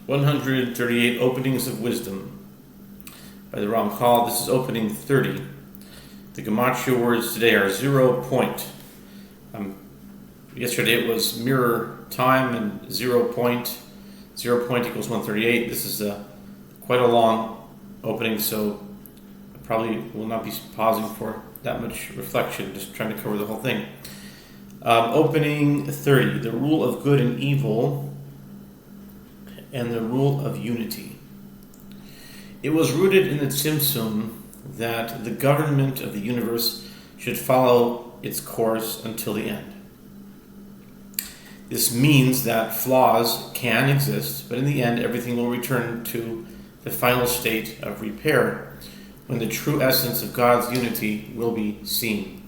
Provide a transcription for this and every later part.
138 Openings of Wisdom by the Ramchal. This is opening 30. The Gematria words today are 0 point. Yesterday it was mirror time and 0 point. 0 point equals 138. This is quite a long opening, so I probably will not be pausing for that much reflection, just trying to cover the whole thing. Opening 30, the rule of good and evil and the rule of unity. It was rooted in the Tzimtzum that the government of the universe should follow its course until the end. This means that flaws can exist, but in the end everything will return to the final state of repair, when the true essence of God's unity will be seen.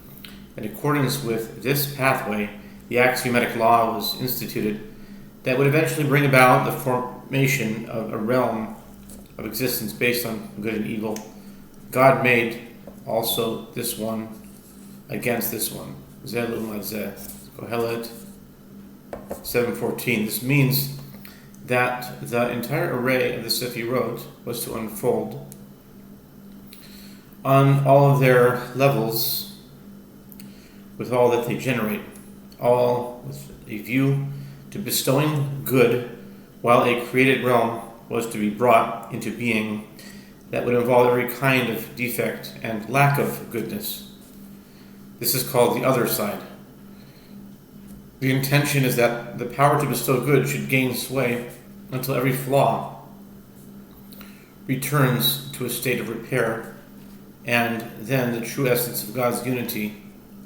In accordance with this pathway, the axiomatic law was instituted that would eventually bring about the formation of a realm of existence based on good and evil. God made also this one against this one. Zeh l'umat zeh. Kohelet 7:14. This means that the entire array of the Sefirot was to unfold on all of their levels with all that they generate, all with a view to bestowing good, while a created realm was to be brought into being that would involve every kind of defect and lack of goodness. This is called the other side. The intention is that the power to bestow good should gain sway until every flaw returns to a state of repair, and then the true essence of God's unity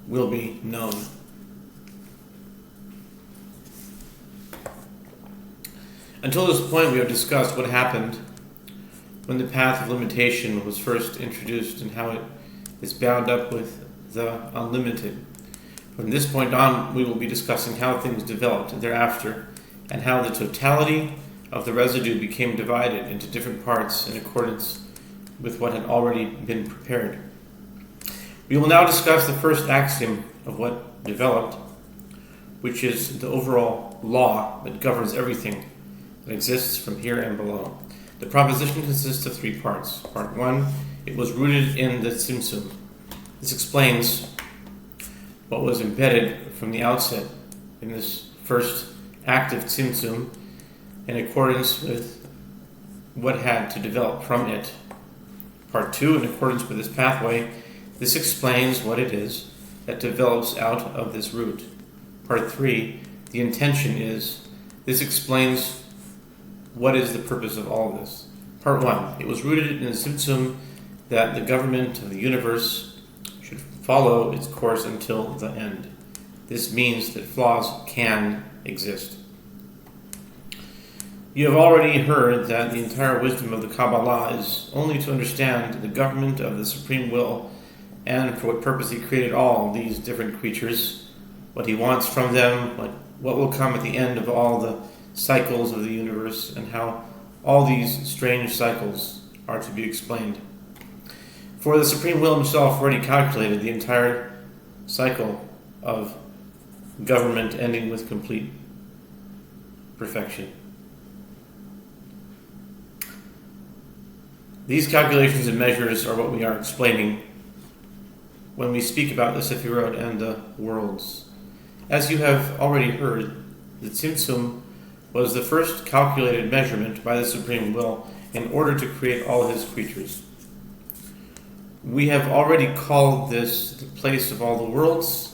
will be known. Until this point, we have discussed what happened when the path of limitation was first introduced and how it is bound up with the unlimited. From this point on, we will be discussing how things developed thereafter and how the totality of the residue became divided into different parts in accordance with what had already been prepared. We will now discuss the first axiom of what developed, which is the overall law that governs everything that exists from here and below. The proposition consists of 3 parts. Part 1, it was rooted in the Tzimtzum. This explains what was embedded from the outset in this first act of Tzimtzum in accordance with what had to develop from it. Part 2, in accordance with this pathway, this explains what it is that develops out of this root. Part 3, the intention is, this explains what is the purpose of all of this. Part 1, it was rooted in the Tzimtzum that the government of the universe should follow its course until the end. This means that flaws can exist. You have already heard that the entire wisdom of the Kabbalah is only to understand the government of the Supreme Will and for what purpose He created all these different creatures, what He wants from them, what will come at the end of all the cycles of the universe, and how all these strange cycles are to be explained. For the Supreme Will Himself already calculated the entire cycle of government ending with complete perfection. These calculations and measures are what we are explaining when we speak about the Sefirot and the worlds. As you have already heard, the Tzimtzum was the first calculated measurement by the Supreme Will in order to create all His creatures. We have already called this the place of all the worlds,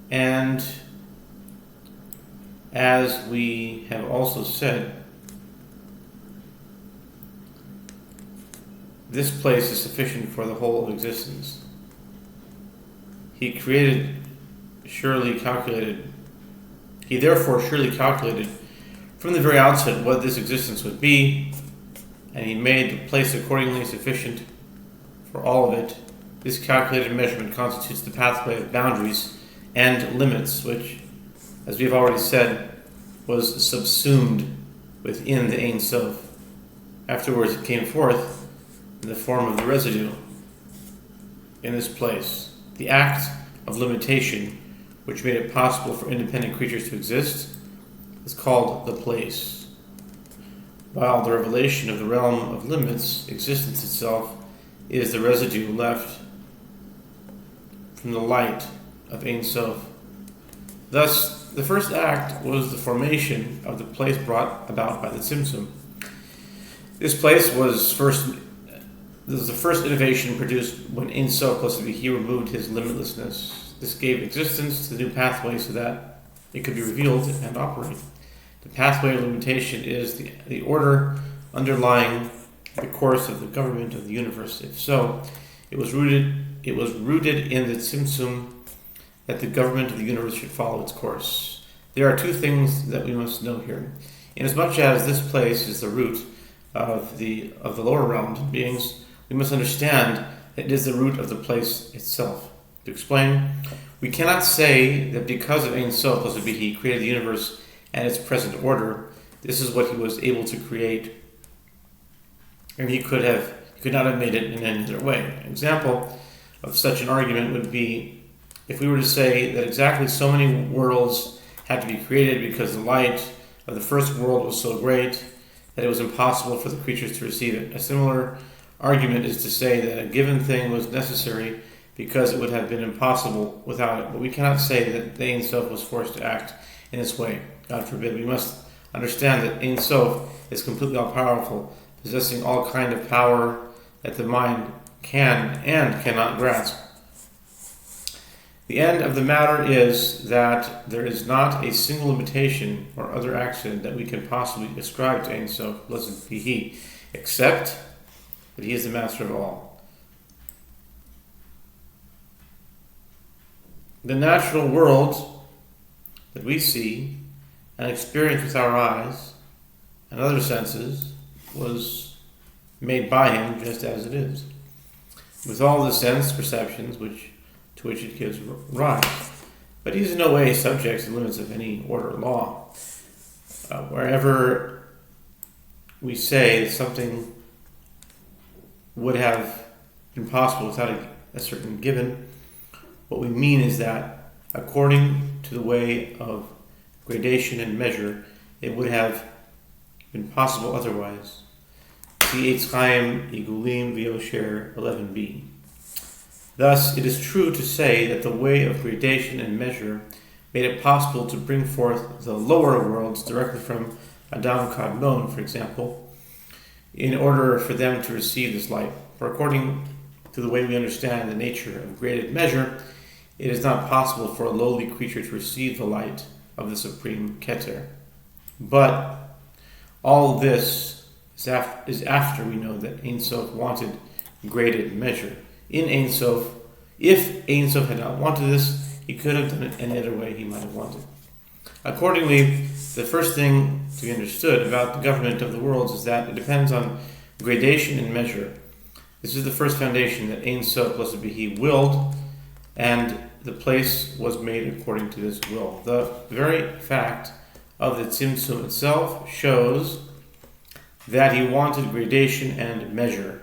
and as we have also said, this place is sufficient for the whole of existence. He therefore surely calculated from the very outset what this existence would be, and He made the place accordingly sufficient for all of it. This calculated measurement constitutes the pathway of boundaries and limits, which, as we have already said, was subsumed within the Ein Sof. Afterwards it came forth in the form of the residue in this place. The act of limitation, which made it possible for independent creatures to exist, is called the place. while the revelation of the realm of limits, existence itself, is the residue left from the light of Ein Sof. Thus, the first act was the formation of the place brought about by the Tzimtzum. This place was the first innovation produced when Ein Sof plus he removed his limitlessness. This gave existence to the new pathway so that it could be revealed and operate. The pathway of limitation is the order underlying the course of the government of the universe. If so, it was rooted in the Tzimtzum that the government of the universe should follow its course. There are two things that we must know here. Inasmuch as this place is the root of the lower realms of beings, we must understand that it is the root of the place itself. To explain, we cannot say that because of Ein Sof plus he created the universe and its present order, this is what he was able to create, and he could not have made it in any other way. An example of such an argument would be if we were to say that exactly so many worlds had to be created because the light of the first world was so great that it was impossible for the creatures to receive it. A similar argument is to say that a given thing was necessary because it would have been impossible without it. But we cannot say that the Ein Sof was forced to act in this way. God forbid. We must understand that Ein Sof is completely all-powerful, possessing all kind of power that the mind can and cannot grasp. The end of the matter is that there is not a single limitation or other accident that we can possibly ascribe to Ein Sof, blessed be He, except that He is the master of all. The natural world that we see and experience with our eyes and other senses was made by Him just as it is, with all the sense perceptions to which it gives rise. But He is in no way subject to the limits of any order or law. Wherever we say that something would have been possible without a certain given, what we mean is that according to the way of gradation and measure, it would have been possible otherwise. See Eitz Chaim Igulim V'Yosher 11b. Thus, it is true to say that the way of gradation and measure made it possible to bring forth the lower worlds directly from Adam Kadmon, for example, in order for them to receive this light. For according to the way we understand the nature of graded measure, it is not possible for a lowly creature to receive the light of the supreme Keter. But all this is after we know that Ein Sof wanted graded measure. In Ein Sof, if Ein Sof had not wanted this, He could have done it any other way He might have wanted. Accordingly, the first thing to be understood about the government of the worlds is that it depends on gradation and measure. This is the first foundation that Ein Sof, blessed be He, willed, and the place was made according to this will. The very fact of the Tzimtzum itself shows that He wanted gradation and measure.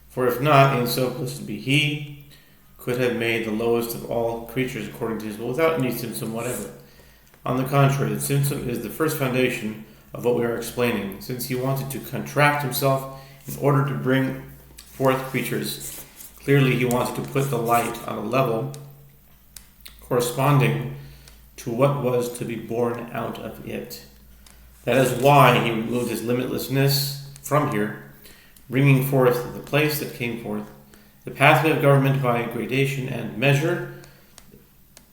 For if not, Ein Sof, blessed be He, could have made the lowest of all creatures according to His will without any Tzimtzum whatever. On the contrary, the Tzimtzum is the first foundation of what we are explaining, since He wanted to contract Himself in order to bring forth creatures. Clearly, He wanted to put the light on a level corresponding to what was to be born out of it. That is why He removed His limitlessness from here, bringing forth the place that came forth, the pathway of government by gradation and measure.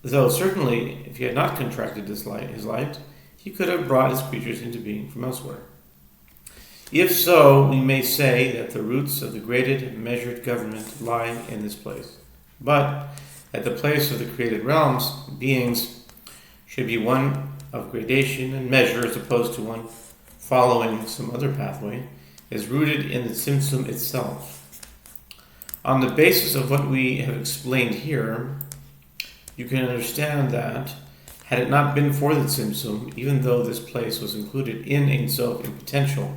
Though certainly, if He had not contracted His light, He could have brought His creatures into being from elsewhere. If so, we may say that the roots of the graded and measured government lie in this place. But at the place of the created realms, beings should be one of gradation and measure as opposed to one following some other pathway, is rooted in the Tzimtzum itself. On the basis of what we have explained here, you can understand that had it not been for the Tzimtzum, even though this place was included in Ein Sof in potential,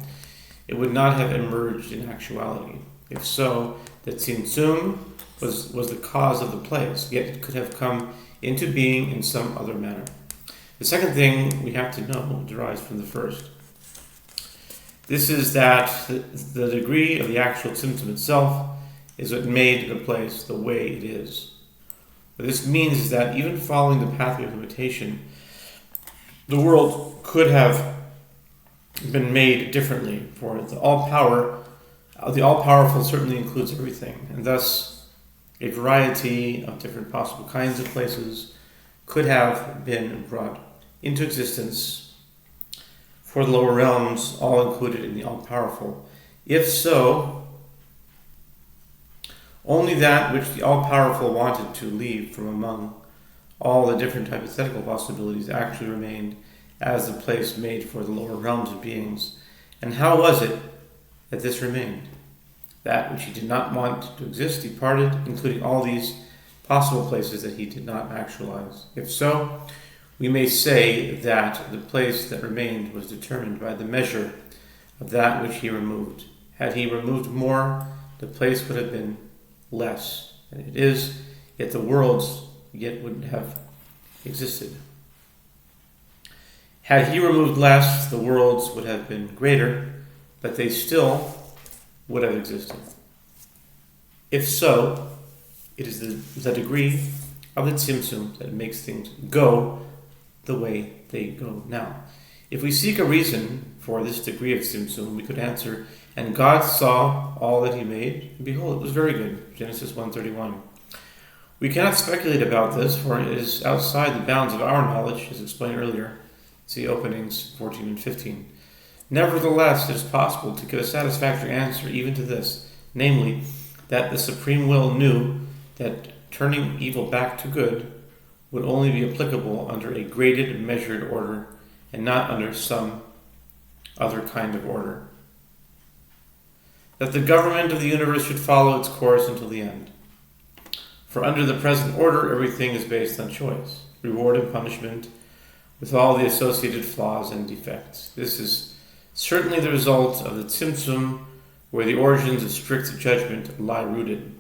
it would not have emerged in actuality. If so, the Tzimtzum was the cause of the place, yet it could have come into being in some other manner. The second thing we have to know derives from the first. This is that the degree of the actual symptom itself is what made the place the way it is. What this means is that even following the pathway of limitation, the world could have been made differently, for the all-powerful certainly includes everything, and thus a variety of different possible kinds of places could have been brought into existence for the lower realms, all included in the all-powerful. If so, only that which the all-powerful wanted to leave from among all the different hypothetical possibilities actually remained as the place made for the lower realms of beings. And how was it that this remained? That which he did not want to exist departed, including all these possible places that he did not actualize. If so, we may say that the place that remained was determined by the measure of that which he removed. Had he removed more, the place would have been less than it is, yet the worlds yet wouldn't have existed. Had he removed less, the worlds would have been greater, but they still would have existed. If so, it is the degree of the tzimtzum that makes things go the way they go now. If we seek a reason for this degree of tzimtzum, we could answer, and God saw all that he made, and behold, it was very good. Genesis 1:31. We cannot speculate about this, for it is outside the bounds of our knowledge, as explained earlier. See openings 14 and 15. Nevertheless, it is possible to get a satisfactory answer even to this, namely, that the Supreme Will knew that turning evil back to good would only be applicable under a graded, measured order, and not under some other kind of order. That the government of the universe should follow its course until the end. For under the present order, everything is based on choice, reward and punishment, with all the associated flaws and defects. This is certainly the result of the tzimtzum, where the origins of strict judgment lie rooted.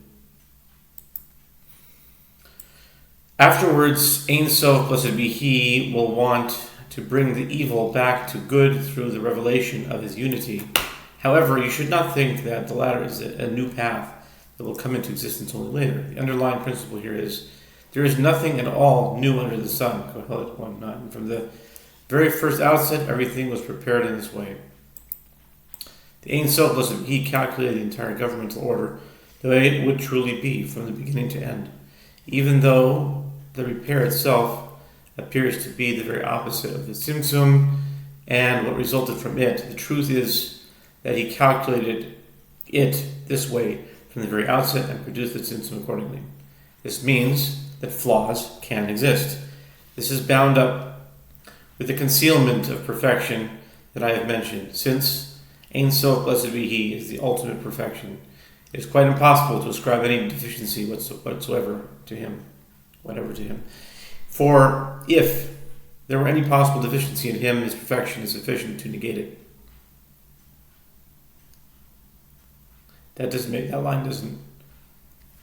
Afterwards, Ein Sof, blessed be He, will want to bring the evil back to good through the revelation of His unity. However, you should not think that the latter is a new path that will come into existence only later. The underlying principle here is there is nothing at all new under the sun. Kohelet 1:9. From the very first outset, everything was prepared in this way. The Ein Sof, blessed be He, calculated the entire governmental order the way it would truly be from the beginning to end, even though the repair itself appears to be the very opposite of the tzimtzum and what resulted from it. The truth is that he calculated it this way from the very outset and produced the tzimtzum accordingly. This means that flaws can exist. This is bound up with the concealment of perfection that I have mentioned. Since Ein Sof, blessed be He, is the ultimate perfection, it is quite impossible to ascribe any deficiency whatsoever to Him. For if there were any possible deficiency in Him, His perfection is sufficient to negate it. That line doesn't.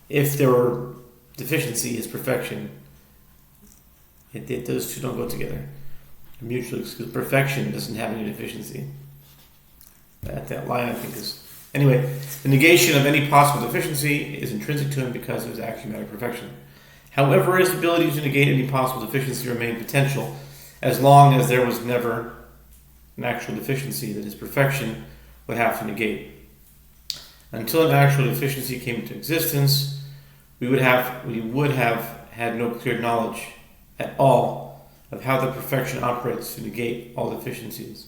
If there were deficiency, His perfection, those two don't go together. They're mutually exclusive. Perfection doesn't have any deficiency. That line, I think, is. Anyway, the negation of any possible deficiency is intrinsic to Him because of His axiomatic perfection. However, His ability to negate any possible deficiency remained potential as long as there was never an actual deficiency that His perfection would have to negate. Until an actual deficiency came into existence, we would have had no clear knowledge at all of how the perfection operates to negate all deficiencies.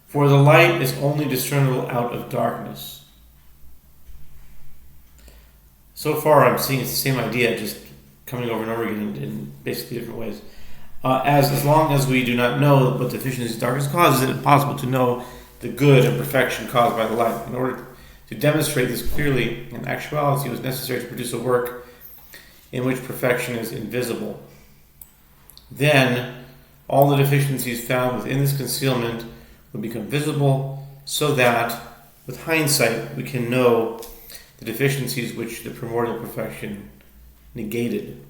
For the light is only discernible out of darkness. So far, I'm seeing it's the same idea, just coming over and over again in basically different ways. As long as we do not know what deficiencies darkness causes, it is impossible to know the good and perfection caused by the light. In order to demonstrate this clearly, in actuality, it was necessary to produce a work in which perfection is invisible. Then, all the deficiencies found within this concealment would become visible, so that, with hindsight, we can know the deficiencies which the primordial perfection negated.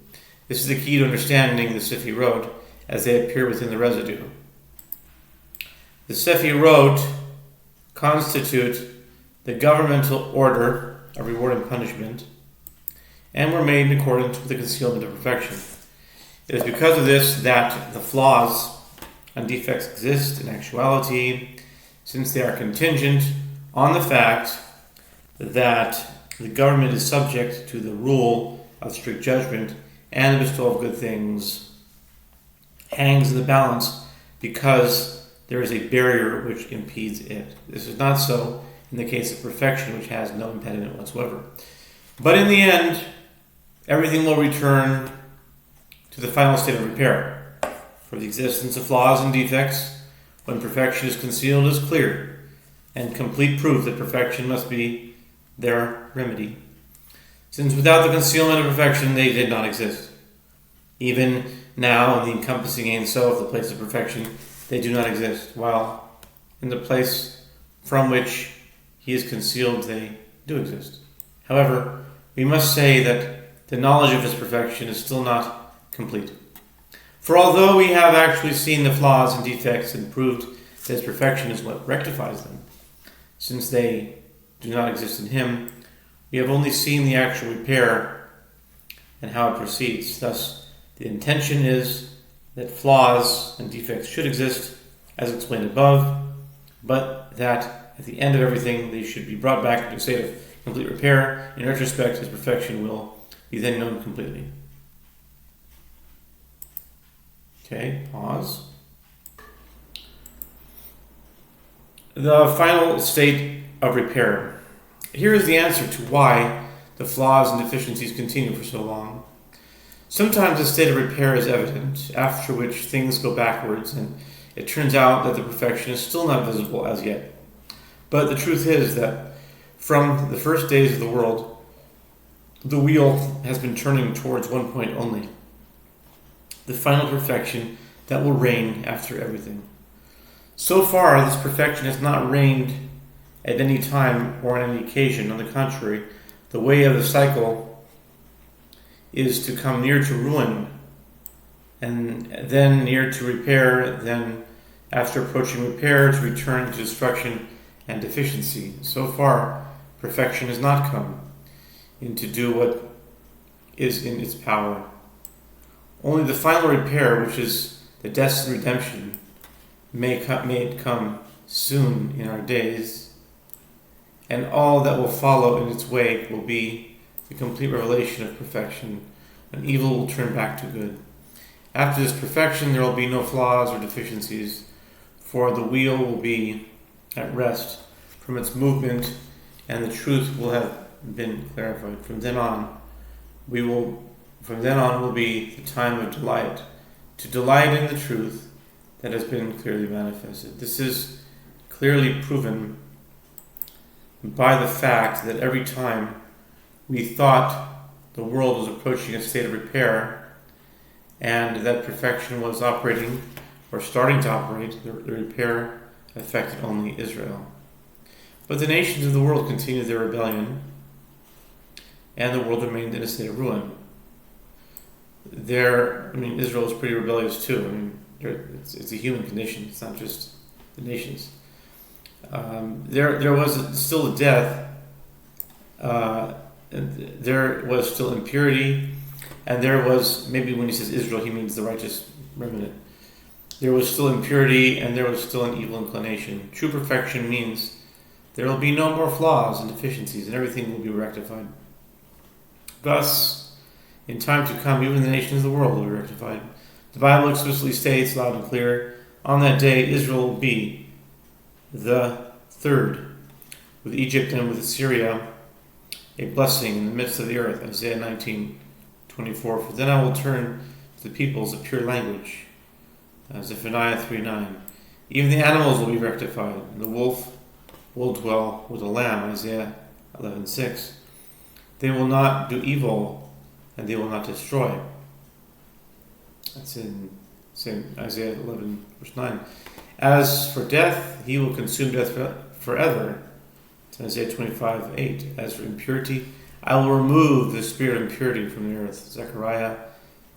This is the key to understanding the Sefirot as they appear within the residue. The Sefirot constitute the governmental order of reward and punishment, and were made in accordance with the concealment of perfection. It is because of this that the flaws and defects exist in actuality, since they are contingent on the fact that the government is subject to the rule of strict judgment, and the bestowal of good things hangs in the balance because there is a barrier which impedes it. This is not so in the case of perfection, which has no impediment whatsoever. But in the end, everything will return to the final state of repair. For the existence of flaws and defects, when perfection is concealed, is clear, and complete proof that perfection must be their remedy. Since without the concealment of perfection, they did not exist. Even now, in the encompassing Ein Sof, the place of perfection, they do not exist, while in the place from which he is concealed, they do exist. However, we must say that the knowledge of his perfection is still not complete. For although we have actually seen the flaws and defects and proved that his perfection is what rectifies them, since they do not exist in him, we have only seen the actual repair and how it proceeds. Thus, the intention is that flaws and defects should exist, as explained above, but that at the end of everything they should be brought back into a state of complete repair. In retrospect, his perfection will be then known completely. Okay, pause. The final state of repair. Here is the answer to why the flaws and deficiencies continue for so long. Sometimes a state of repair is evident, after which things go backwards, and it turns out that the perfection is still not visible as yet. But the truth is that from the first days of the world, the wheel has been turning towards one point only: the final perfection that will reign after everything. So far, this perfection has not reigned at any time or on any occasion. On the contrary, the way of the cycle is to come near to ruin, and then near to repair, then after approaching repair, to return to destruction and deficiency. So far, perfection has not come in to do what is in its power. Only the final repair, which is the destined redemption, may come soon in our days, and all that will follow in its wake will be the complete revelation of perfection, and evil will turn back to good. After this perfection, there will be no flaws or deficiencies, for the wheel will be at rest from its movement, and the truth will have been clarified. From then on will be the time of delight, to delight in the truth that has been clearly manifested. This is clearly proven by the fact that every time we thought the world was approaching a state of repair, and that perfection was operating or starting to operate, the repair affected only Israel. But the nations of the world continued their rebellion, and the world remained in a state of ruin. Israel was pretty rebellious too. It's a human condition. It's not just the nations. There was still a death. There was still impurity, and there was, maybe when he says Israel, he means the righteous remnant. There was still impurity, and there was still an evil inclination. True perfection means there will be no more flaws and deficiencies, and everything will be rectified. Thus, in time to come, even the nations of the world will be rectified. The Bible explicitly states loud and clear, on that day Israel will be the third, with Egypt and with Assyria, a blessing in the midst of the earth. Isaiah 19:24. For then I will turn to the peoples a pure language. Zephaniah 3:9. Even the animals will be rectified, and the wolf will dwell with the lamb. Isaiah 11:6. They will not do evil, and they will not destroy. That's in Isaiah 11:9. As for death, he will consume death forever. It's Isaiah 25:8. As for impurity, I will remove the spirit of impurity from the earth. Zechariah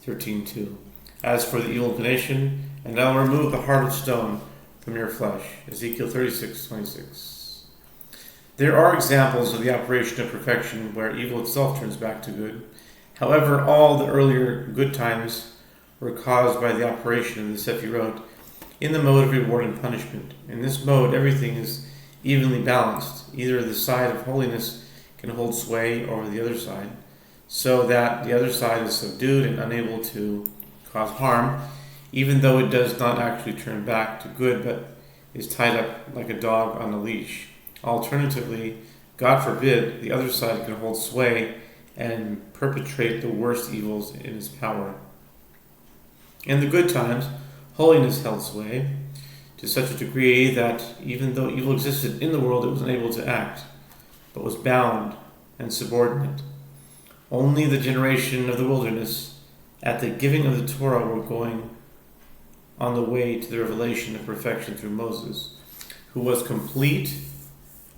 13:2. As for the evil inclination, and I will remove the heart of stone from your flesh. Ezekiel 36:26. There are examples of the operation of perfection where evil itself turns back to good. However, all the earlier good times were caused by the operation of the Sefirot in the mode of reward and punishment. In this mode, everything is evenly balanced. Either the side of holiness can hold sway over the other side, so that the other side is subdued and unable to cause harm, even though it does not actually turn back to good, but is tied up like a dog on a leash. Alternatively, God forbid, the other side can hold sway and perpetrate the worst evils in its power. In the good times, holiness held sway to such a degree that even though evil existed in the world, it was unable to act, but was bound and subordinate. Only the generation of the wilderness, at the giving of the Torah, were going on the way to the revelation of perfection through Moses, who was complete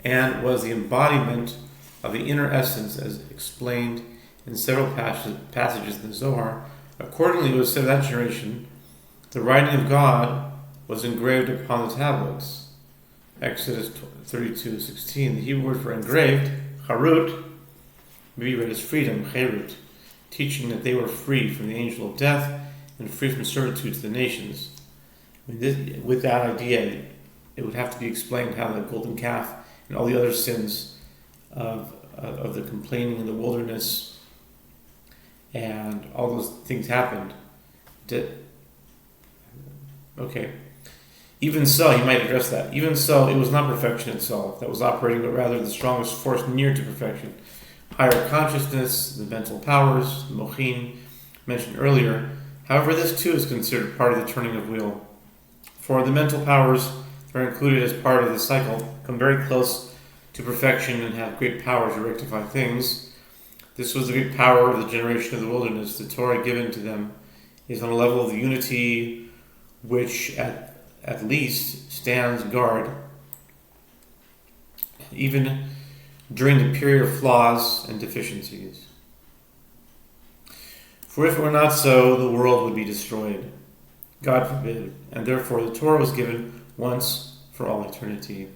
and was the embodiment of the inner essence as explained in several passages in the Zohar. Accordingly, it was said of that generation, the writing of God was engraved upon the tablets. Exodus 32:16. The Hebrew word for engraved, charut, may be read as freedom, cherut, teaching that they were free from the angel of death and free from servitude to the nations. With that idea, it would have to be explained how the golden calf and all the other sins of the complaining in the wilderness and all those things happened. Okay. Even so, he might address that. Even so, it was not perfection itself that was operating, but rather the strongest force near to perfection. Higher consciousness, the mental powers, the mochin, mentioned earlier. However, this too is considered part of the turning of wheel. For the mental powers that are included as part of the cycle come very close to perfection and have great power to rectify things. This was the great power of the generation of the wilderness. The Torah given to them is on a level of the unity which at least stands guard even during the period of flaws and deficiencies. For if it were not so, the world would be destroyed. God forbid. And therefore the Torah was given once for all eternity.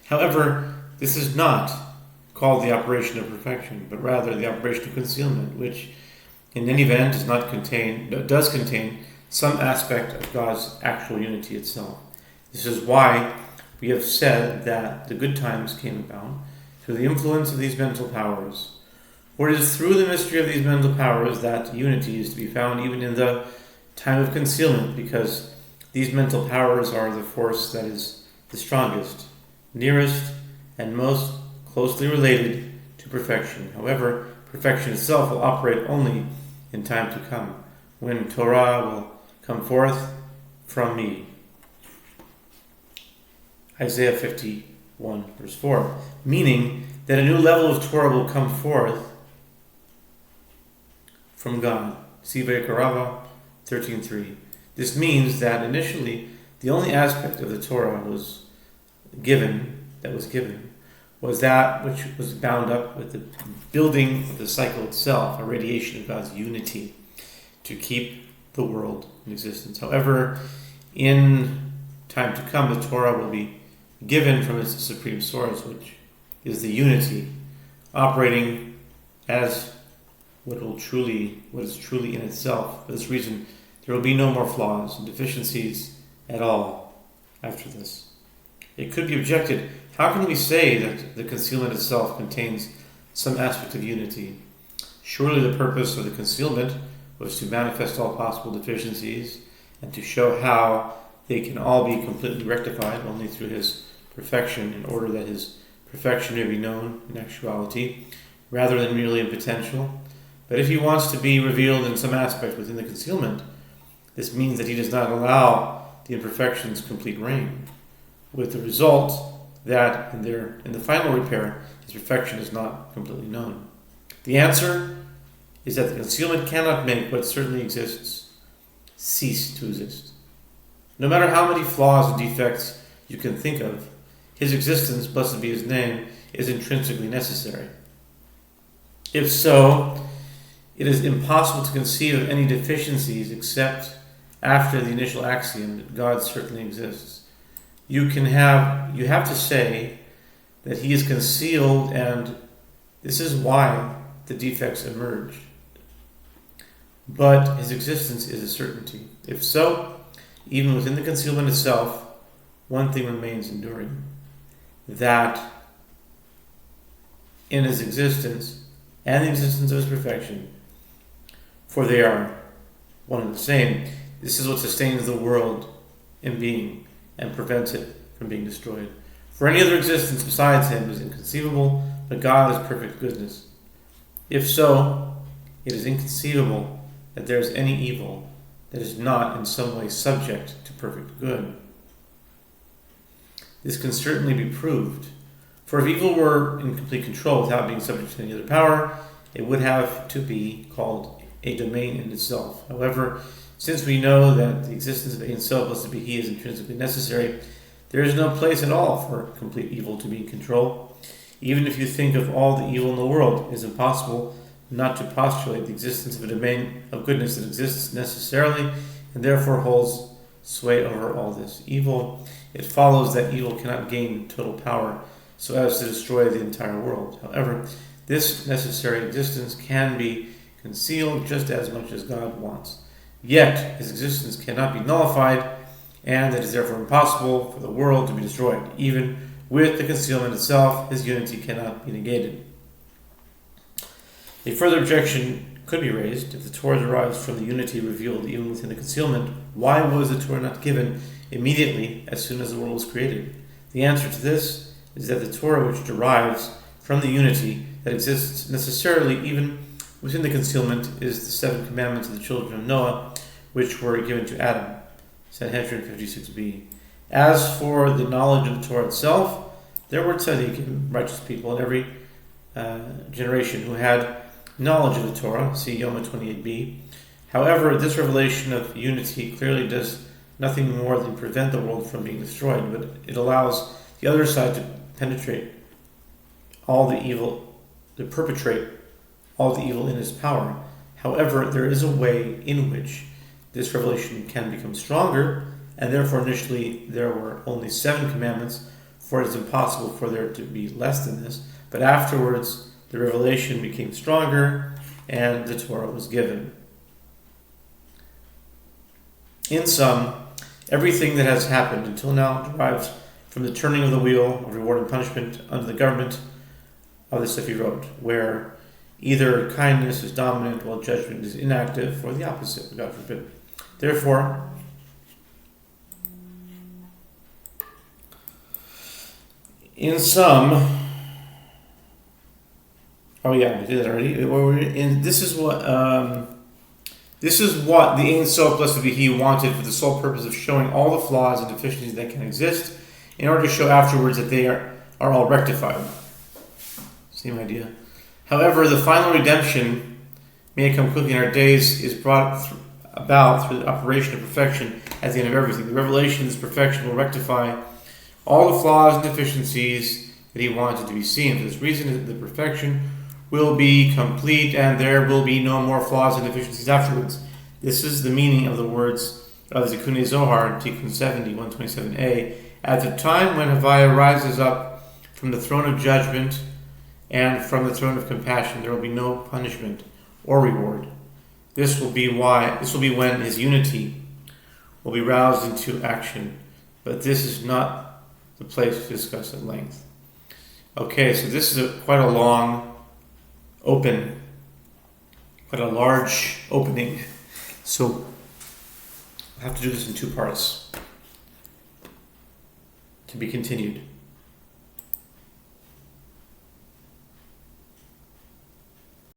However, this is not called the operation of perfection, but rather the operation of concealment, which in any event does contain some aspect of God's actual unity itself. This is why we have said that the good times came about through the influence of these mental powers. For it is through the mystery of these mental powers that unity is to be found even in the time of concealment, because these mental powers are the force that is the strongest, nearest, and most closely related to perfection. However, perfection itself will operate only in time to come, when Torah will come forth from me. Isaiah 51 verse 4, meaning that a new level of Torah will come forth from God. See Vayikra 13:3. This means that initially the only aspect of the Torah that was given was that which was bound up with the building of the cycle itself, a radiation of God's unity to keep the world in existence. However, in time to come, the Torah will be given from its supreme source, which is the unity, operating as what is truly in itself. For this reason, there will be no more flaws and deficiencies at all after this. It could be objected, how can we say that the concealment itself contains some aspect of unity? Surely the purpose of the concealment was to manifest all possible deficiencies and to show how they can all be completely rectified only through his perfection, in order that his perfection may be known in actuality rather than merely in potential. But if he wants to be revealed in some aspect within the concealment, this means that he does not allow the imperfections complete reign, with the result that in the final repair, his perfection is not completely known. The answer is that the concealment cannot make what certainly exists cease to exist. No matter how many flaws and defects you can think of, his existence, blessed be his name, is intrinsically necessary. If so, it is impossible to conceive of any deficiencies except after the initial axiom that God certainly exists. You have to say that he is concealed, and this is why the defects emerge. But his existence is a certainty. If so, even within the concealment itself, one thing remains enduring, that in his existence and the existence of his perfection, for they are one and the same, this is what sustains the world in being and prevents it from being destroyed. For any other existence besides him is inconceivable, but God is perfect goodness. If so, it is inconceivable that there is any evil that is not in some way subject to perfect good. This can certainly be proved. For if evil were in complete control without being subject to any other power, it would have to be called a domain in itself. However, since we know that the existence of Ein Sof, blessed be He, is intrinsically necessary, there is no place at all for complete evil to be in control. Even if you think of all the evil in the world, it is impossible not to postulate the existence of a domain of goodness that exists necessarily and therefore holds sway over all this evil. It follows that evil cannot gain total power so as to destroy the entire world. However, this necessary existence can be concealed just as much as God wants. Yet, his existence cannot be nullified, and it is therefore impossible for the world to be destroyed. Even with the concealment itself, his unity cannot be negated. A further objection could be raised if the Torah derives from the unity revealed even within the concealment. Why was the Torah not given immediately as soon as the world was created? The answer to this is that the Torah, which derives from the unity that exists necessarily even within the concealment, is the 7 commandments of the children of Noah, which were given to Adam. Sanhedrin 56b. As for the knowledge of the Torah itself, there were tzaddikim, righteous people in every generation who had knowledge of the Torah. See Yoma 28b. However, this revelation of unity clearly does nothing more than prevent the world from being destroyed, but it allows the other side to penetrate all the evil, to perpetrate all the evil in his power. However, there is a way in which this revelation can become stronger, and therefore initially there were only 7 commandments, for it is impossible for there to be less than this. But afterwards, the revelation became stronger, and the Torah was given. In sum, everything that has happened until now derives from the turning of the wheel of reward and punishment under the government of the Sefirot, where either kindness is dominant while judgment is inactive, or the opposite, God forbid. Therefore, in sum, we did it already. This is what the Ein Sof, blessed be He, wanted for the sole purpose of showing all the flaws and deficiencies that can exist, in order to show afterwards that they are all rectified. Same idea. However, the final redemption, may it come quickly in our days, is brought about through the operation of perfection at the end of everything. The revelation of this perfection will rectify all the flaws and deficiencies that He wanted to be seen. For this reason, the perfection will be complete, and there will be no more flaws and deficiencies afterwards. This is the meaning of the words of the Zechuni Zohar, Tikkun 70, 127a. At the time when Havaya rises up from the throne of judgment and from the throne of compassion, there will be no punishment or reward. This will be when his unity will be roused into action. But this is not the place to discuss at length. Okay, so this is quite a large opening. So I have to do this in 2 parts. To be continued.